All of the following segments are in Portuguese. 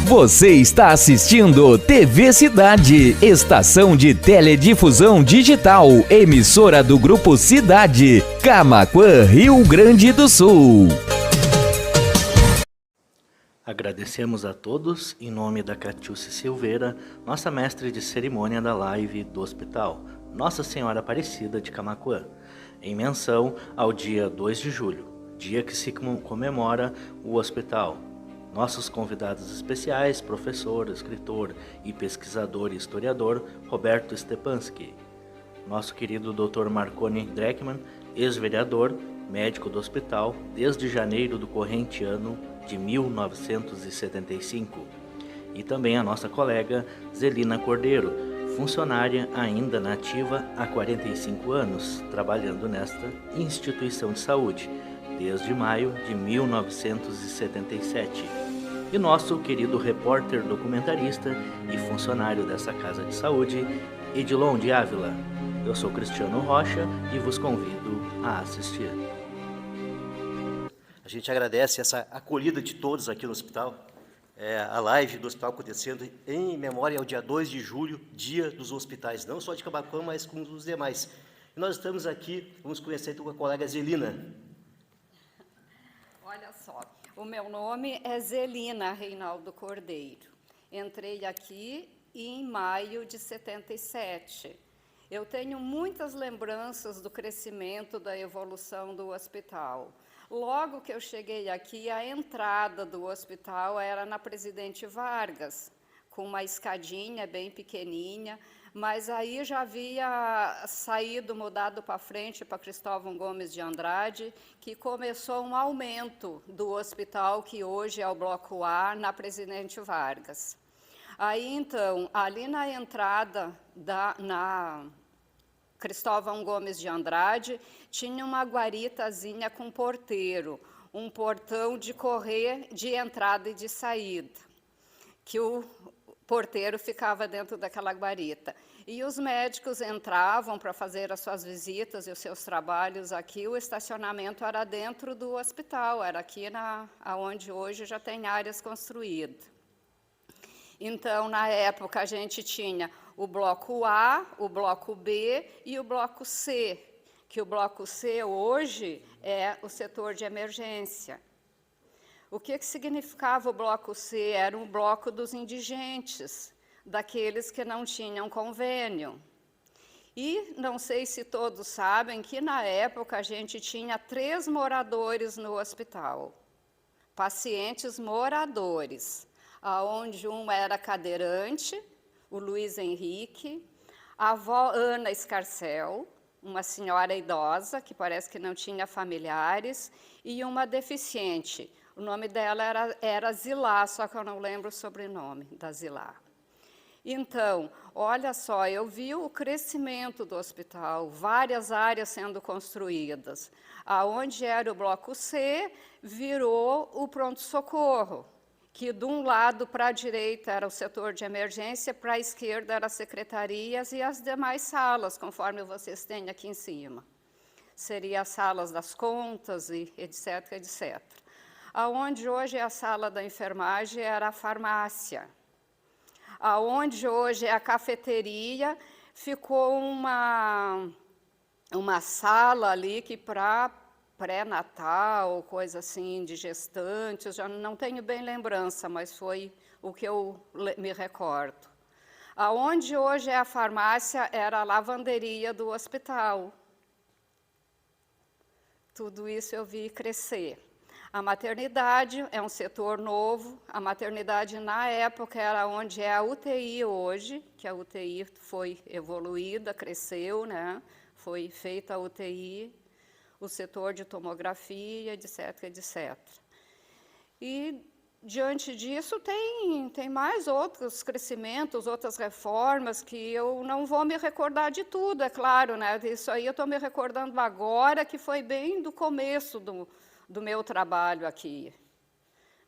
Você está assistindo TV Cidade, estação de teledifusão digital, emissora do Grupo Cidade, Camaquã, Rio Grande do Sul. Agradecemos a todos, em nome da Catiúcia Silveira, nossa mestre de cerimônia da live do hospital, Nossa Senhora Aparecida de Camaquã, em menção ao dia 2 de julho, dia que se comemora o hospital. Nossos convidados especiais, professor, escritor e pesquisador e historiador Roberto Stepanski. Nosso querido Dr. Marconi Dreckmann, ex-vereador, médico do hospital, desde janeiro do corrente ano de 1975. E também a nossa colega Zelina Cordeiro, funcionária ainda na ativa há 45 anos, trabalhando nesta instituição de saúde, desde maio de 1977. E nosso querido repórter documentarista e funcionário dessa casa de saúde, Edilon de Ávila. Eu sou Cristiano Rocha e vos convido a assistir. A gente agradece essa acolhida de todos aqui no hospital. A live do hospital acontecendo em memória ao dia 2 de julho, dia dos hospitais, não só de Camaquã, mas com os demais. E nós estamos aqui, vamos conhecer com a colega Zelina. Olha só, o meu nome é Zelina Reinaldo Cordeiro. Entrei aqui em maio de 77. Eu tenho muitas lembranças do crescimento, da evolução do hospital. Logo que eu cheguei aqui, a entrada do hospital era na Presidente Vargas, com uma escadinha bem pequenininha, mas aí já havia saído, mudado para frente para Cristóvão Gomes de Andrade, que começou um aumento do hospital, que hoje é o Bloco A, na Presidente Vargas. Aí, então, ali na entrada na Cristóvão Gomes de Andrade, tinha uma guaritazinha com porteiro, um portão de correr de entrada e de saída, que o porteiro ficava dentro daquela guarita. E os médicos entravam para fazer as suas visitas e os seus trabalhos aqui. O estacionamento era dentro do hospital, era aqui onde hoje já tem áreas construídas. Então, na época, a gente tinha o Bloco A, o Bloco B e o Bloco C, que o Bloco C hoje é o setor de emergência. O que significava o Bloco C? Era um bloco dos indigentes, daqueles que não tinham convênio. E não sei se todos sabem que, na época, a gente tinha 3 moradores no hospital, pacientes moradores, onde um era cadeirante, o Luiz Henrique, a avó Ana Escarcel, uma senhora idosa, que parece que não tinha familiares, e uma deficiente. O nome dela era Zilá, só que eu não lembro o sobrenome da Zilá. Então, olha só, eu vi o crescimento do hospital, várias áreas sendo construídas. Aonde era o Bloco C, virou o pronto-socorro, que de um lado para a direita era o setor de emergência, para a esquerda eram as secretarias e as demais salas, conforme vocês têm aqui em cima. Seriam as salas das contas e etc, etc. Aonde hoje é a sala da enfermagem era a farmácia. Aonde hoje é a cafeteria, ficou uma sala ali que para pré-natal, coisa assim, de gestantes, já não tenho bem lembrança, mas foi o que eu me recordo. Aonde hoje é a farmácia era a lavanderia do hospital. Tudo isso eu vi crescer. A maternidade é um setor novo. A maternidade, na época, era onde é a UTI hoje, que a UTI foi evoluída, cresceu, né? Foi feita a UTI, o setor de tomografia, etc, etc. E, diante disso, tem mais outros crescimentos, outras reformas, que eu não vou me recordar de tudo, é claro, né? Isso aí eu estou me recordando agora, que foi bem do começo do meu trabalho aqui.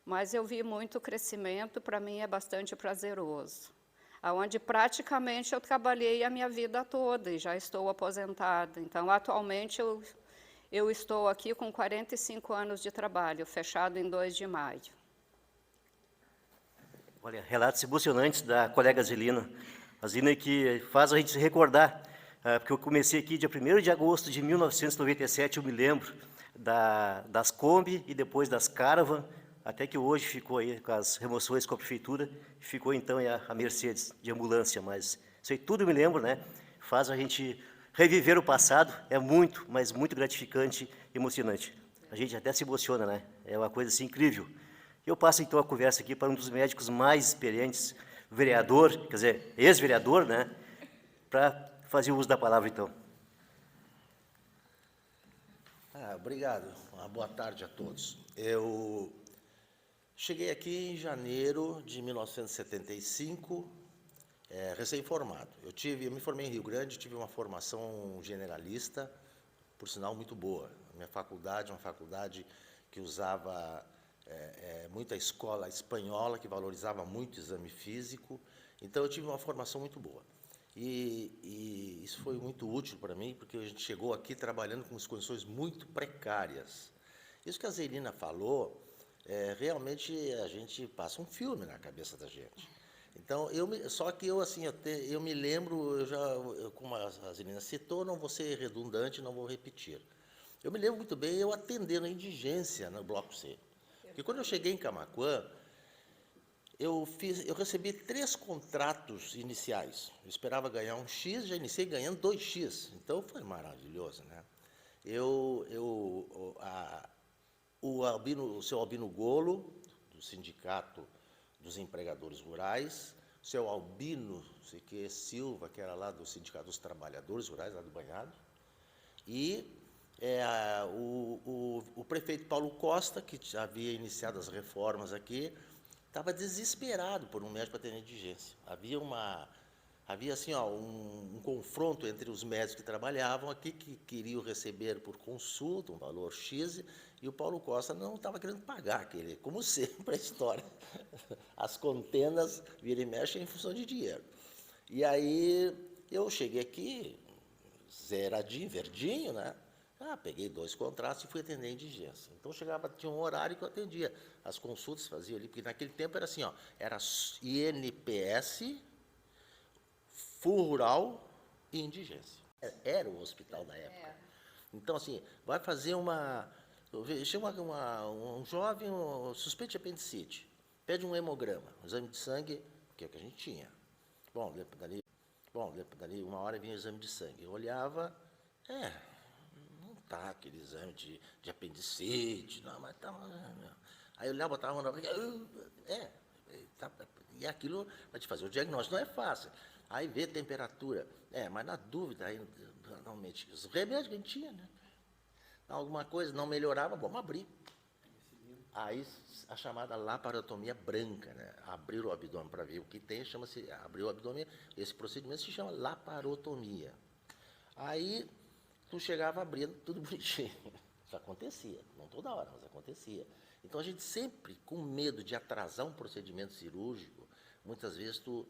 Mas eu vi muito crescimento, para mim é bastante prazeroso. Onde praticamente eu trabalhei a minha vida toda e já estou aposentada. Então, atualmente, eu estou aqui com 45 anos de trabalho, fechado em 2 de maio. Olha, relatos emocionantes da colega Zelina. A Zelina que faz a gente se recordar, porque eu comecei aqui dia 1º de agosto de 1997, eu me lembro, das Kombi e depois das Caravan, até que hoje ficou aí com as remoções com a prefeitura, ficou então a Mercedes de ambulância, mas isso aí tudo eu me lembro, né? Faz a gente reviver o passado, é muito, mas muito gratificante e emocionante. A gente até se emociona, né? É uma coisa assim incrível. Eu passo então a conversa aqui para um dos médicos mais experientes, vereador, quer dizer, ex-vereador, né? Para fazer uso da palavra então. Obrigado. Uma boa tarde a todos. Eu cheguei aqui em janeiro de 1975, recém-formado. Eu me formei em Rio Grande, tive uma formação generalista, por sinal muito boa. A minha faculdade é uma faculdade que usava muita escola espanhola, que valorizava muito o exame físico. Então, eu tive uma formação muito boa. E isso foi muito útil para mim, porque a gente chegou aqui trabalhando com condições muito precárias. Isso que a Zelina falou, realmente a gente passa um filme na cabeça da gente. Então, só que eu me lembro, como a Zelina citou, não vou ser redundante, não vou repetir. Eu me lembro muito bem eu atendendo a indigência no Bloco C. Porque quando eu cheguei em Camaquã, eu recebi 3 contratos iniciais. Eu esperava ganhar um X, já iniciei ganhando 2X. Então, foi maravilhoso, né? O seu Albino Golo, do Sindicato dos Empregadores Rurais, o seu Albino Silva, que era lá do Sindicato dos Trabalhadores Rurais, lá do Banhado, e o prefeito Paulo Costa, que já havia iniciado as reformas aqui, estava desesperado por um médico atendente de indigência. Havia assim, um confronto entre os médicos que trabalhavam aqui, que queriam receber por consulta um valor X, e o Paulo Costa não estava querendo pagar aquele, como sempre a história. As contendas viram e mexem em função de dinheiro. E aí eu cheguei aqui, zeradinho, verdinho, né? Peguei 2 contratos e fui atender a indigência. Então, tinha um horário que eu atendia. As consultas fazia ali, porque naquele tempo era assim, era INPS, Fundo Rural e indigência. Era o hospital da época. Então, assim, vai fazer chega um jovem suspeito de apendicite, pede um hemograma, um exame de sangue, que é o que a gente tinha. Bom, dali 1 hora vinha o exame de sangue. Eu olhava, não tá aquele exame de apendicite, não, mas tá. Aí eu olhava, botava a mão na e aquilo vai te fazer o diagnóstico, não é fácil. Aí vê temperatura, mas na dúvida, aí, normalmente, os remédios que a gente tinha, né? Alguma coisa não melhorava, vamos abrir. Aí a chamada laparotomia branca, né? Abrir o abdômen para ver o que tem, chama-se abrir o abdômen, esse procedimento se chama laparotomia. Aí tu chegava abrindo tudo bonitinho. Isso acontecia, não toda hora, mas acontecia. Então a gente sempre, com medo de atrasar um procedimento cirúrgico, muitas vezes tu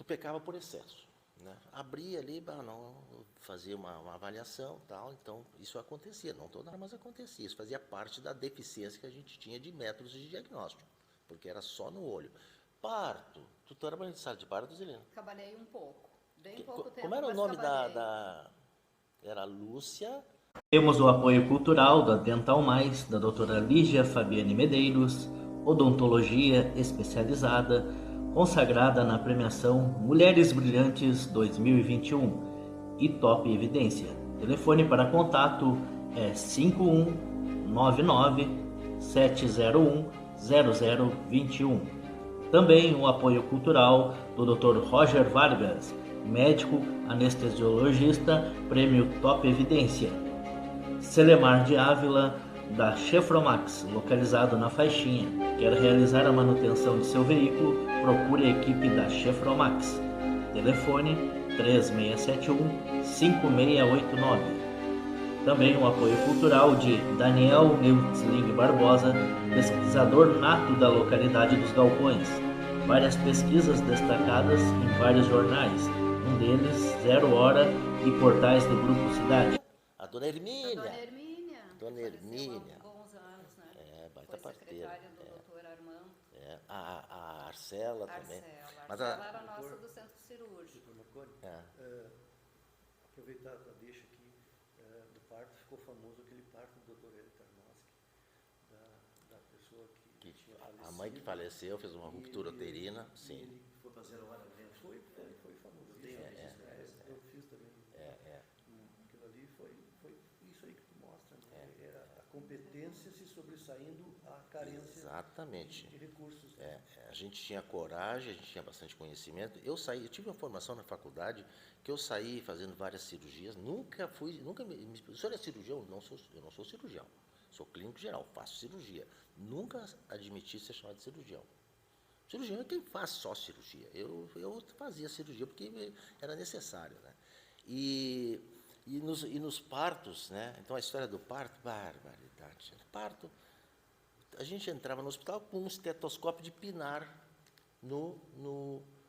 pecava por excesso, né? Abria ali, fazia uma avaliação, tal. Então isso acontecia, não toda hora, mas acontecia. Isso fazia parte da deficiência que a gente tinha de métodos de diagnóstico, porque era só no olho. Parto, tu trabalhou em sala de parto, Zelina? Trabalhei um pouco, bem pouco tempo. Como era o nome Era Lúcia? Temos o apoio cultural da Dental Mais, da doutora Lígia Fabiane Medeiros, odontologia especializada, consagrada na premiação Mulheres Brilhantes 2021 e Top Evidência. Telefone para contato é 5199-701-0021. Também o apoio cultural do Dr. Roger Vargas, médico anestesiologista, prêmio Top Evidência. Celemar de Ávila, da Chefromax, localizado na Faixinha. Quer realizar a manutenção de seu veículo? Procure a equipe da Chefromax. Telefone 3671-5689. Também o apoio cultural de Daniel Neutzling Barbosa, pesquisador nato da localidade dos Galpões. Várias pesquisas destacadas em vários jornais, um deles 0 Hora e portais do Grupo Cidade. A dona Hermínia. Dona Hermínia. Há bons anos, né? Baita parteira. Secretária do doutor Armando. A Arcela também. Mas Arcela era nossa do centro cirúrgico. Doutor Marconi, aproveitar a deixa aqui do parto, ficou famoso aquele parto do Dr. Hélio Tarnowski, da pessoa que tinha falecido. A mãe que faleceu fez uma ruptura uterina, sim. Ele foi para 0 hora, né? Foi famoso. Eu fiz também. Aquilo ali foi isso aí que tu mostra, né? Era a competência se sobressaindo à carência. Exatamente. De recursos. Né? A gente tinha coragem, a gente tinha bastante conhecimento. Eu tive uma formação na faculdade que eu saí fazendo várias cirurgias. O senhor é cirurgião? Eu não sou cirurgião. Sou clínico geral, faço cirurgia. Nunca admiti ser chamado de cirurgião. Cirurgião é quem faz só cirurgia. Eu fazia cirurgia porque era necessário, né? E nos partos, né? Então a história do parto, barbaridade. Parto, a gente entrava no hospital com um estetoscópio de pinar no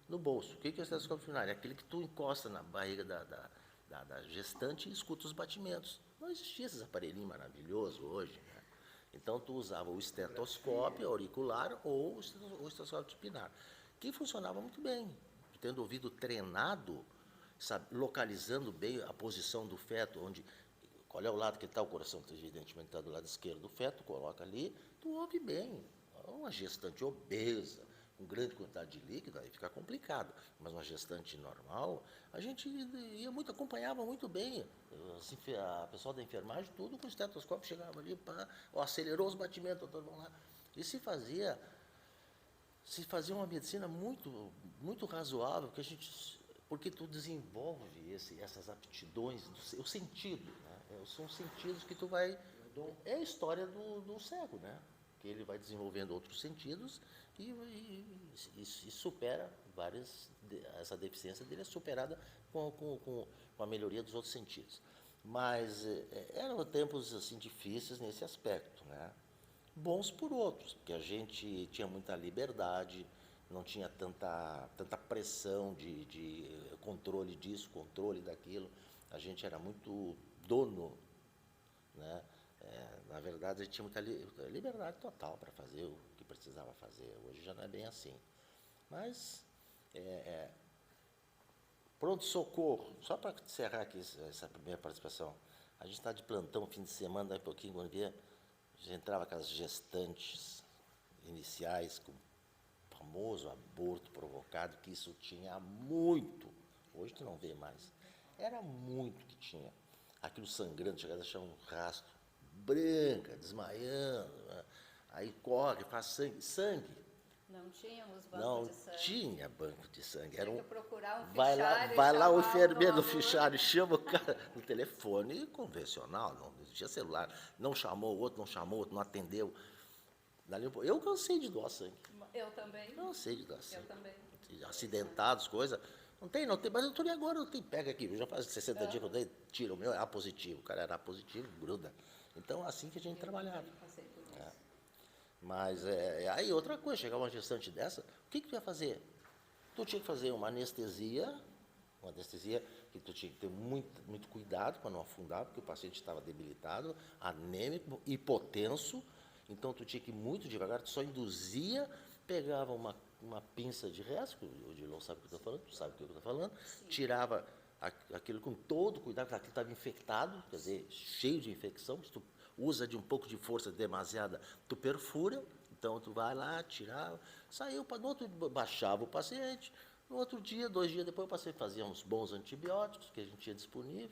bolso. O que é o estetoscópio de pinar? É aquele que tu encosta na barriga da gestante e escuta os batimentos. Não existia esses aparelhinhos maravilhosos hoje, né? Então tu usava o estetoscópio auricular ou o estetoscópio de pinar, que funcionava muito bem. Tendo o ouvido treinado, localizando bem a posição do feto, qual é o lado que está o coração, evidentemente está do lado esquerdo do feto, coloca ali, tu ouve bem. Uma gestante obesa, com grande quantidade de líquido, aí fica complicado. Mas uma gestante normal, a gente acompanhava muito bem. A pessoa da enfermagem, tudo com o estetoscópio, chegava ali, acelerou os batimentos, vamos lá. E se fazia uma medicina muito, muito razoável, porque tu desenvolve essas aptidões, o sentido, né? São sentidos que tu vai... É a história do cego, né? Que ele vai desenvolvendo outros sentidos e supera essa deficiência dele é superada com a melhoria dos outros sentidos. Mas eram tempos assim difíceis nesse aspecto, né? Bons por outros, porque a gente tinha muita liberdade, não tinha tanta pressão de controle disso, controle daquilo. A gente era muito dono, né? Na verdade, a gente tinha muita liberdade total para fazer o que precisava fazer. Hoje já não é bem assim. Mas, pronto-socorro, só para encerrar aqui essa primeira participação, a gente está de plantão fim de semana, daí a pouquinho, quando via, a gente entrava com as gestantes iniciais, com o famoso aborto provocado, que isso tinha muito. Hoje tu não vê mais. Era muito que tinha. Aquilo sangrando, chegava a deixar um rastro, branca, desmaiando, né? Aí corre, faz sangue. Não tínhamos banco de sangue. Não tinha banco de sangue. Tinha que procurar um vai fichário. Vai lá o enfermeiro do fichário, chama o cara no telefone convencional, não existia celular. Não chamou o outro, não atendeu. Eu cansei de doar sangue. Eu também. Cansei de doar sangue. Eu também. Acidentados, coisa. Não tem, mas eu tô ali agora, pega aqui, eu já faz 60 dias que eu dei, tira o meu, é A positivo, o cara era A positivo, gruda. Então, assim que a gente trabalhava. Passei por isso. Mas, aí outra coisa, chegava uma gestante dessa, o que tu ia fazer? Tu tinha que fazer uma anestesia que tu tinha que ter muito cuidado para não afundar, porque o paciente estava debilitado, anêmico, hipotenso, então tu tinha que ir muito devagar, tu só induzia, pegava uma pinça de resto, o Dilon sabe o que eu estou falando, tu sabe o que eu estou falando, sim, tirava aquilo com todo cuidado, porque aquilo estava infectado, quer dizer, cheio de infecção, se tu usa de um pouco de força demasiada, tu perfura, então tu vai lá, tirava, saiu, no outro baixava o paciente, no outro dia, 2 dias depois, o paciente fazia uns bons antibióticos que a gente tinha disponível,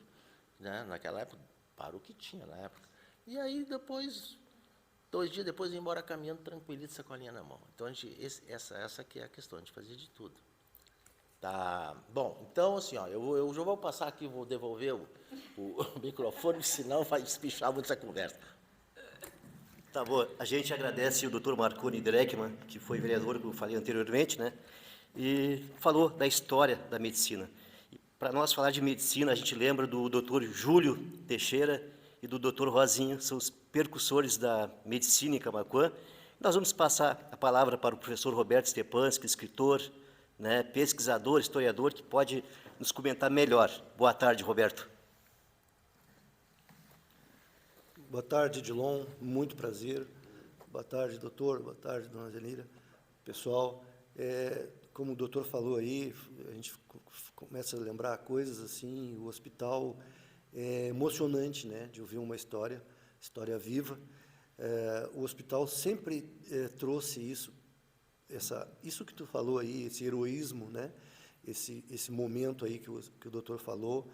né, naquela época, para o que tinha na época. E aí, depois, 2 dias depois, ia embora caminhando, tranquilito, sacolinha na mão. Então, essa que é a questão, a gente fazia de tudo. Tá, bom, então, assim, ó, eu já vou passar aqui, vou devolver o microfone, senão vai despichar muito essa conversa. Tá bom, a gente agradece o Dr. Marconi Dreckmann, que foi vereador, como eu falei anteriormente, né, e falou da história da medicina. Para nós falar de medicina, a gente lembra do Dr. Júlio Teixeira e do Dr. Rosinha, são os percussores da medicina em Camaquã. Nós vamos passar a palavra para o professor Roberto Stepanski, escritor, né, pesquisador, historiador, que pode nos comentar melhor. Boa tarde, Roberto. Boa tarde, Dilon, muito prazer. Boa tarde, doutor, boa tarde, dona Zenira. Pessoal, Como o doutor falou aí, a gente começa a lembrar coisas assim, o hospital é emocionante, né, de ouvir uma história viva. O hospital sempre trouxe isso que tu falou aí, esse heroísmo, né, esse momento aí que o doutor falou.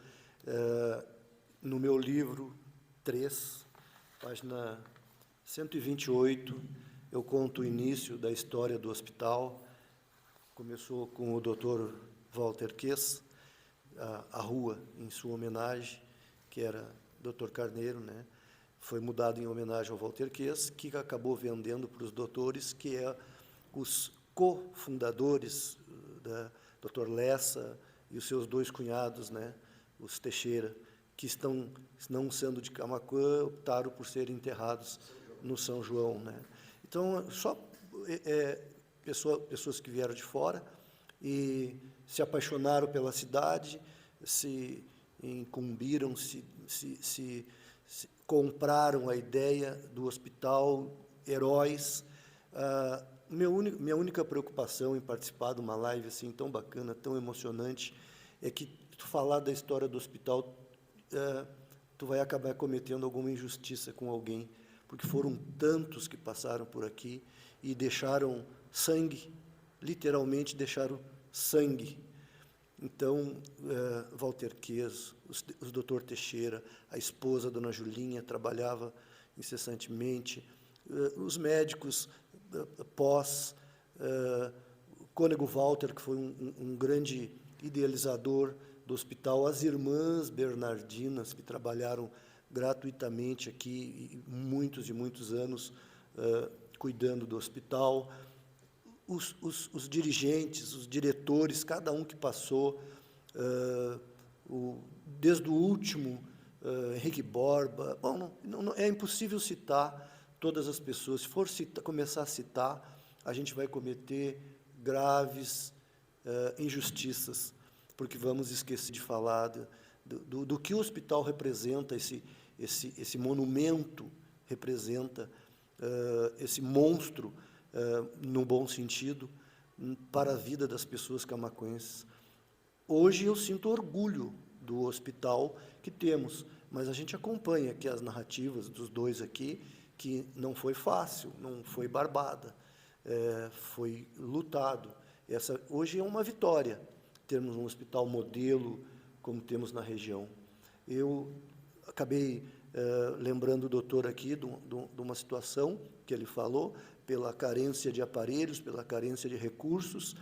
No meu livro 3, página 128, eu conto o início da história do hospital. Começou com o Dr. Walter Kess, a rua em sua homenagem, que era Dr. Carneiro, né? Foi mudado em homenagem ao Walter Kess, que acabou vendendo para os doutores, que é os cofundadores, da Dr. Lessa e os seus 2 cunhados, né? Os Teixeira, que não sendo de Camaquã, optaram por serem enterrados no São João, né? Então, só pessoas que vieram de fora e se apaixonaram pela cidade, se incumbiram, se compraram a ideia do hospital, heróis. Minha única preocupação em participar de uma live assim tão bacana, tão emocionante, é que tu falar da história do hospital, tu vai acabar cometendo alguma injustiça com alguém, porque foram tantos que passaram por aqui e deixaram sangue, literalmente deixaram sangue. Então, Walter Kess, o Dr. Teixeira, a esposa, Dona Julinha, trabalhava incessantemente, os médicos pós, Cônego Walter, que foi um grande idealizador do hospital, as irmãs Bernardinas, que trabalharam gratuitamente aqui, muitos e muitos anos, cuidando do hospital, os dirigentes, os diretores, cada um que passou, desde o último, Henrique Borba. Bom, é impossível citar todas as pessoas. Se for começar a citar, a gente vai cometer graves injustiças, porque vamos esquecer de falar do que o hospital representa, esse monumento representa, esse monstro, no bom sentido, para a vida das pessoas camaquenses. Hoje eu sinto orgulho do hospital que temos, mas a gente acompanha aqui as narrativas dos 2 aqui, que não foi fácil, não foi barbada, foi lutado. Hoje é uma vitória termos um hospital modelo como temos na região. Eu acabei lembrando o doutor aqui de uma situação que ele falou, pela carência de aparelhos, pela carência de recursos.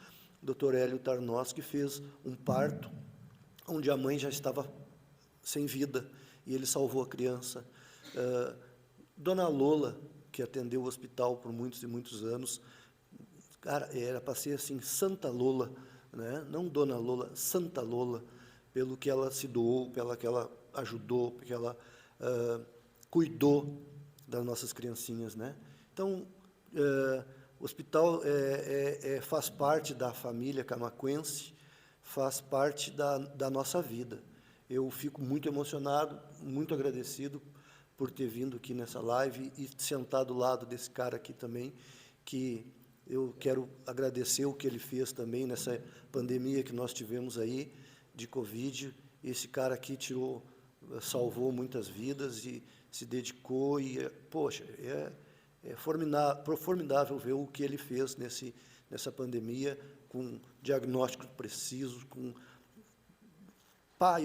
O doutor Hélio Tarnowski fez um parto onde a mãe já estava sem vida e ele salvou a criança. Dona Lola, que atendeu o hospital por muitos e muitos anos, cara, era para ser assim, Santa Lola, né? Não Dona Lola, Santa Lola, pelo que ela se doou, pelo que ela ajudou, porque ela cuidou das nossas criancinhas, né? Então, o hospital faz parte da família camaquense, faz parte da nossa vida. Eu fico muito emocionado, muito agradecido por ter vindo aqui nessa live e sentar do lado desse cara aqui também, que eu quero agradecer o que ele fez também nessa pandemia que nós tivemos aí, de Covid. Esse cara aqui salvou muitas vidas e se dedicou e, poxa, é formidável ver o que ele fez nessa pandemia, com diagnóstico preciso,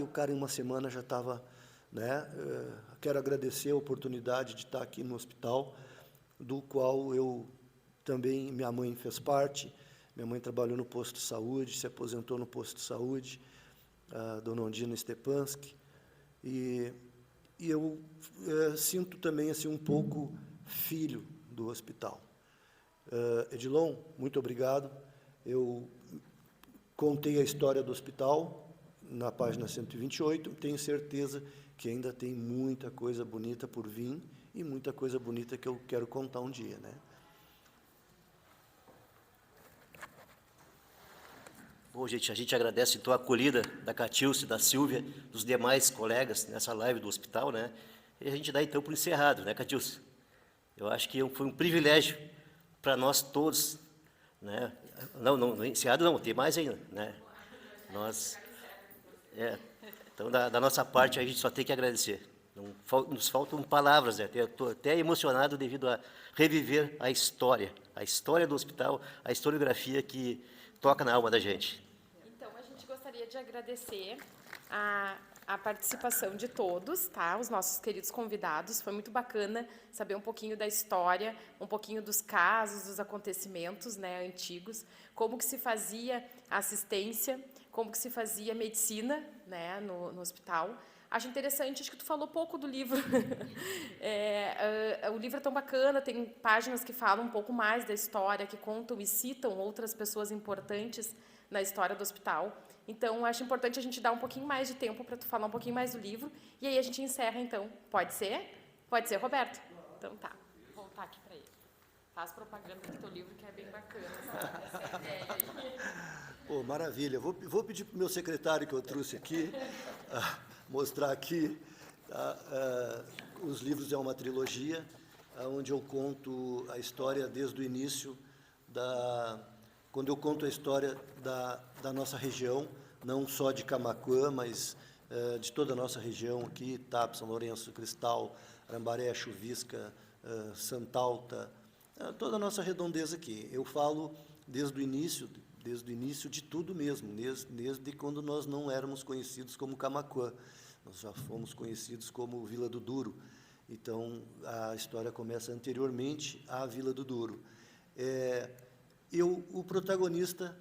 o cara em uma semana já estava, né? Quero agradecer a oportunidade de estar aqui no hospital, do qual eu também, minha mãe fez parte. Minha mãe trabalhou no posto de saúde, se aposentou no posto de saúde, a dona Ondina Stepanski, e eu sinto também assim, um pouco filho do hospital. Edilon, muito obrigado. Eu contei a história do hospital na página 128, tenho certeza que ainda tem muita coisa bonita por vir e muita coisa bonita que eu quero contar um dia, né? Bom, gente, a gente agradece então a acolhida da Catilce, da Silvia, dos demais colegas nessa live do hospital, né? E a gente dá então por encerrado, né, Catilce? Eu acho que foi um privilégio para nós todos, né, Não, encerrado não, tem mais ainda, né? Então, da nossa parte, a gente só tem que agradecer. Nos faltam palavras, né? Estou até emocionado devido a reviver a história do hospital, a historiografia que toca na alma da gente. Então, a gente gostaria de agradecer a participação de todos, tá? Os nossos queridos convidados. Foi muito bacana saber um pouquinho da história, um pouquinho dos casos, dos acontecimentos, né, antigos, como que se fazia assistência, como que se fazia medicina, né, no hospital. Acho interessante, acho que tu falou pouco do livro. O livro é tão bacana, tem páginas que falam um pouco mais da história, que contam e citam outras pessoas importantes na história do hospital. Então, acho importante a gente dar um pouquinho mais de tempo para tu falar um pouquinho mais do livro. E aí a gente encerra, então. Pode ser? Pode ser, Roberto? Então tá. Vou voltar aqui para ele. Faz propaganda do teu livro, que é bem bacana essa ideia aí. Pô, maravilha. Vou pedir para o meu secretário que eu trouxe aqui, mostrar aqui. Os livros é uma trilogia, onde eu conto a história desde o início quando eu conto a história da nossa região, não só de Camaquã, mas de toda a nossa região aqui, Itap, São Lourenço, Cristal, Arambaré, Chuvisca, Santalta, toda a nossa redondeza aqui. Eu falo desde o início de tudo mesmo, desde quando nós não éramos conhecidos como Camaquã, nós já fomos conhecidos como Vila do Duro. Então, a história começa anteriormente à Vila do Duro. O protagonista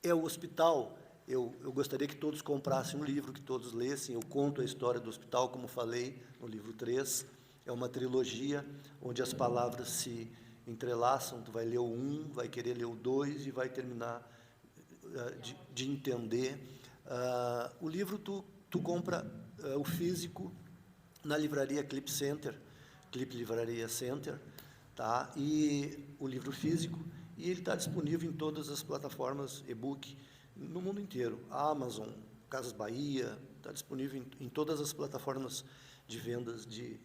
é o hospital. Eu gostaria que todos comprassem um livro, que todos lessem. Eu conto a história do hospital, como falei, no livro 3. É uma trilogia, onde as palavras se entrelaçam. Tu vai ler o 1, vai querer ler o 2 e vai terminar de entender. O livro, tu compra o físico na livraria Clip Livraria Center, tá? E o livro físico, e ele está disponível em todas as plataformas e-book no mundo inteiro. Amazon, Casas Bahia, está disponível em todas as plataformas de vendas de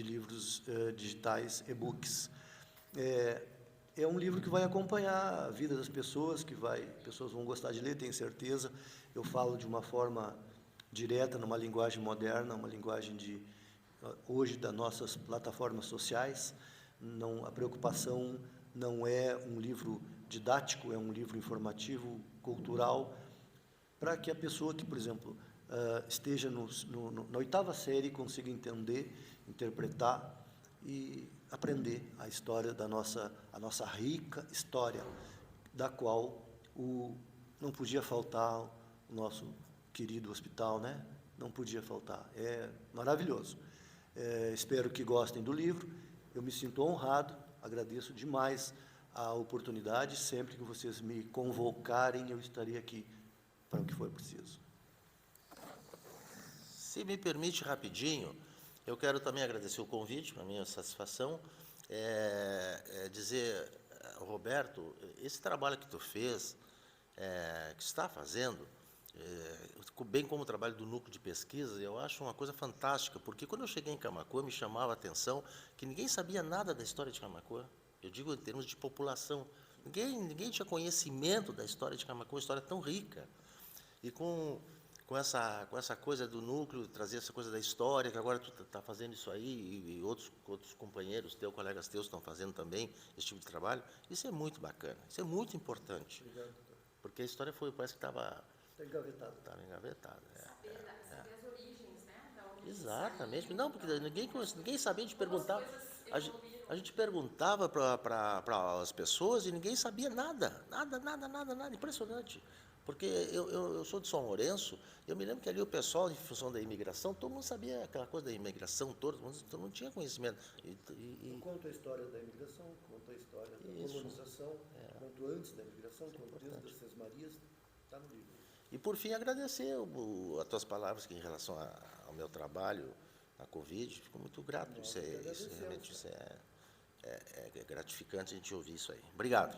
livros digitais, e-books. É um livro que vai acompanhar a vida das pessoas, pessoas vão gostar de ler, tenho certeza. Eu falo de uma forma direta, numa linguagem moderna, uma linguagem hoje das nossas plataformas sociais. A preocupação não é um livro didático, é um livro informativo, cultural, para que a pessoa que, por exemplo, esteja na 8ª série consiga entender, interpretar e aprender a história a nossa rica história, da qual não podia faltar o nosso querido hospital, né? Não podia faltar. É maravilhoso. Espero que gostem do livro. Eu me sinto honrado, agradeço demais a oportunidade. Sempre que vocês me convocarem, eu estarei aqui para o que for preciso. Se me permite rapidinho, eu quero também agradecer o convite, para mim é uma satisfação, dizer, Roberto, esse trabalho que tu fez, que está fazendo, bem como o trabalho do núcleo de pesquisa, eu acho uma coisa fantástica, porque quando eu cheguei em Camaquã, me chamava a atenção que ninguém sabia nada da história de Camaquã. Eu digo em termos de população. Ninguém tinha conhecimento da história de Camaquã, uma história tão rica. E com essa coisa do núcleo, trazer essa coisa da história, que agora tu está fazendo isso aí, e outros companheiros teus, colegas teus estão fazendo também esse tipo de trabalho, isso é muito bacana, isso é muito importante. Obrigado. Porque a história parece que estava... Está engavetado. Estava engavetada. Saber as origens, né? Da onde Exatamente. Não, porque ninguém sabia, a gente perguntava. A gente perguntava para as pessoas e ninguém sabia nada. Nada. Impressionante. Porque eu sou de São Lourenço, eu me lembro que ali o pessoal, em função da imigração, todo mundo sabia aquela coisa da imigração, todo mundo tinha conhecimento. Eu conto a história da imigração, conto a história da colonização, conto antes da imigração, conto desde as Seis Marias, está no livro. E, por fim, agradecer as tuas palavras que, em relação ao meu trabalho na Covid, fico muito grato. Isso realmente é gratificante a gente ouvir isso aí. Obrigado.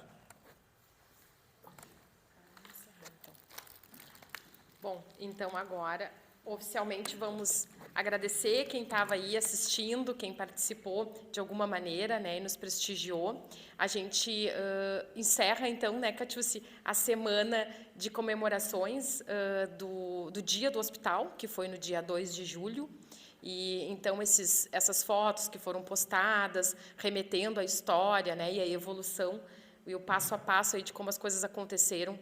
Bom, então agora oficialmente vamos agradecer quem estava aí assistindo, quem participou de alguma maneira, né, e nos prestigiou. A gente encerra, então, né, Catiúce, a semana de comemorações do Dia do Hospital, que foi no dia 2 de julho. E, então, essas fotos que foram postadas, remetendo à história, né, e à evolução, e o passo a passo aí de como as coisas aconteceram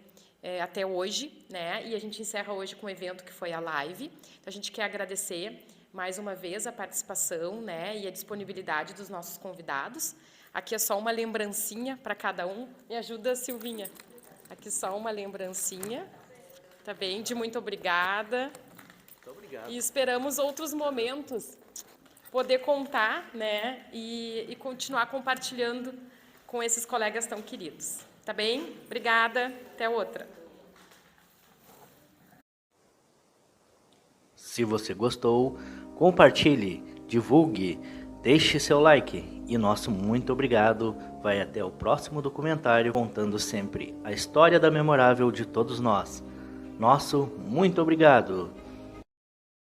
até hoje, né? E a gente encerra hoje com um evento que foi a live. Então, a gente quer agradecer mais uma vez a participação, né, e a disponibilidade dos nossos convidados. Aqui é só uma lembrancinha para cada um. Me ajuda, Silvinha. Aqui só uma lembrancinha, tá bem? De muito obrigada. Muito obrigado. E esperamos outros momentos poder contar, né, e continuar compartilhando com esses colegas tão queridos. Tá bem? Obrigada. Até outra. Se você gostou, compartilhe, divulgue, deixe seu like e nosso muito obrigado vai até o próximo documentário contando sempre a história da memorável de todos nós. Nosso muito obrigado.